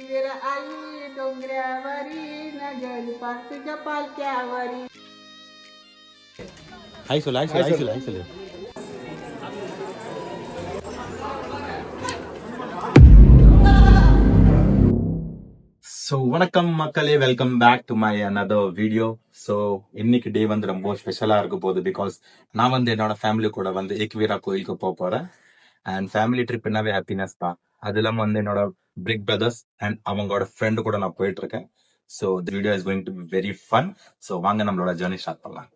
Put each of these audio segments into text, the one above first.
विरा आई डोंगरावरी नगर पालखीच्या पालक्यावरी. हाय सोला हाय सोला हाय सोला हाय सोला ஸோ வணக்கம் மக்களே, welcome back to my another video. So இன்னைக்கு டே வந்து ரொம்ப ஸ்பெஷலாக இருக்க போகுது. பிகாஸ் நான் வந்து என்னோட ஃபேமிலி கூட வந்து ஏக்வீரா கோயிலுக்கு போக போகிறேன். அண்ட் ஃபேமிலி ட்ரிப்னாவே ஹாப்பினஸ் தான். அது இல்லாமல் வந்து என்னோட பிக் பிரதர்ஸ் அண்ட் அவங்களோட ஃப்ரெண்டு கூட நான் போயிட்டு இருக்கேன். So the video is going to be very fun. So வாங்க நம்மளோட ஜேர்னி ஸ்டார்ட் பண்ணலாம்.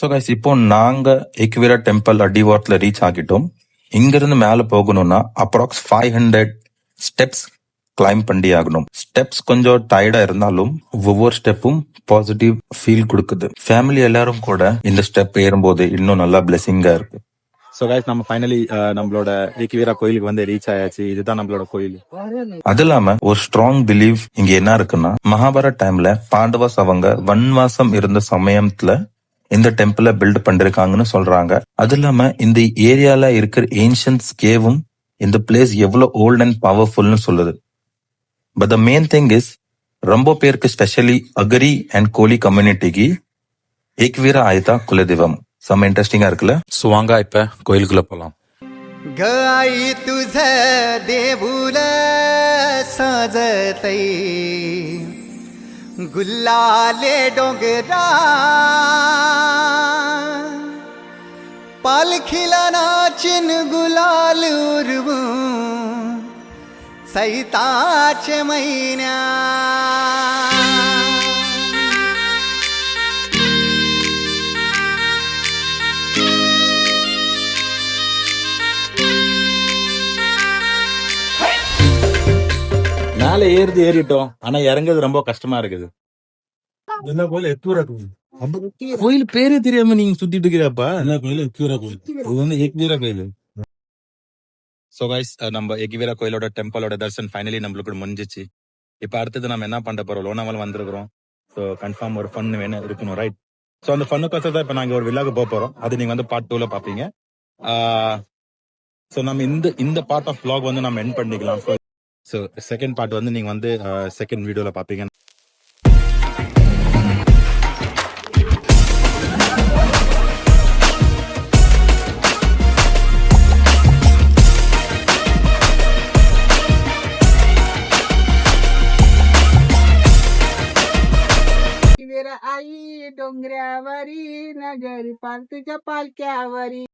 ஸோ கைஸ், இப்போ நாங்க ஏக்வீரா டெம்பிள் அடிவாரத்தில் ரீச் ஆகிட்டோம். இங்கிருந்து மேலே போகணும்னா அப்ராக்ஸ் 500 ஸ்டெப்ஸ் கிளைம் பண்ணி ஆகணும். ஸ்டெப்ஸ் கொஞ்சம் டயர்டா இருந்தாலும் ஒவ்வொரு ஸ்டெப்பும் பாசிட்டிவ் ஃபீல் கொடுக்குது. ஃபேமிலி எல்லாரும் கூட இந்த ஸ்டெப் ஏறும்போது இன்னும் நல்லா பிளெஸிங்கா இருக்கு. ஸோ கைஸ், நம்ம ஃபைனலி நம்மளோட ஏக்வீரா கோயிலுக்கு வந்து ரீச் ஆயாச்சு. இதுதான் நம்மளோட கோயில். அது இல்லாம ஒரு ஸ்ட்ராங் பிலீவ் இங்க என்ன இருக்குன்னா, மகாபாரத் டைம்ல பாண்டவாஸ் அவங்க வன்வாசம் இருந்த சமயத்துல இந்த டெம்பிள பில்ட் பண்ணிருக்காங்கன்னு சொல்றாங்க. அது இல்லாம இந்த ஏரியால இருக்கிற ஏன்ஷியன்ட் கேவும் இந்த பிளேஸ் எவ்வளவு ஓல்ட் அண்ட் பவர்ஃபுல்னு சொல்லுது. But the main thing is, ரொம்ப பேருக்கு ஸ்பெஷலி அகரி அண்ட் கோலி கம்யூனிட்டிக்கு ஏக்வீரா ஆயிதா குலதெய்வம். செம்ம இன்ட்ரெஸ்டிங்கா இருக்குல்ல. ஸோ வாங்க இப்ப கோயிலுக்குள்ள போலாம். गाई तुझ देऊल सजतई गुल्लाले डोंगरा पालखीला नाचिन गुलाल उरवू सैताचे महिन्या மேல ஏறிட்டோம். ஆனா இறங்குறது ரொம்ப கஷ்டமா இருக்குது. கோயில் பேரே தெரியாம நீங்க சுத்திட்டு இருக்கிறப்பா. சோ கைஸ், நம்ம ஏக்வீரா கோயிலோட டெம்பிளோட தர்சன் ஃபைனலி நம்மளுக்கு முடிஞ்சிச்சு. இப்ப அடுத்தது நம்ம என்ன பண்ண போறோம், லோனாவால் வந்திருக்கிறோம். சோ கன்ஃபார்ம் ஒரு ஃபன் வேணும் இருக்கணும், ரைட்? சோ அந்த ஃபன்னுக்காக தான் இப்ப நாங்க ஒரு வில்லாக்கு போக போறோம். அது நீங்க வந்து பார்ட் 2ல பாப்பீங்க. சோ நம்ம இந்த பார்ட் ஆஃப் vlog வந்து நம்ம எண்ட் பண்ணிக்கலாம். ஸோ செகண்ட் பார்ட் வந்து நீங்கள் வந்து செகண்ட் வீடியோவில் பார்ப்பீங்க. विरा आई डोंगरावरी नगर पालखीच्या पालक्यावरी.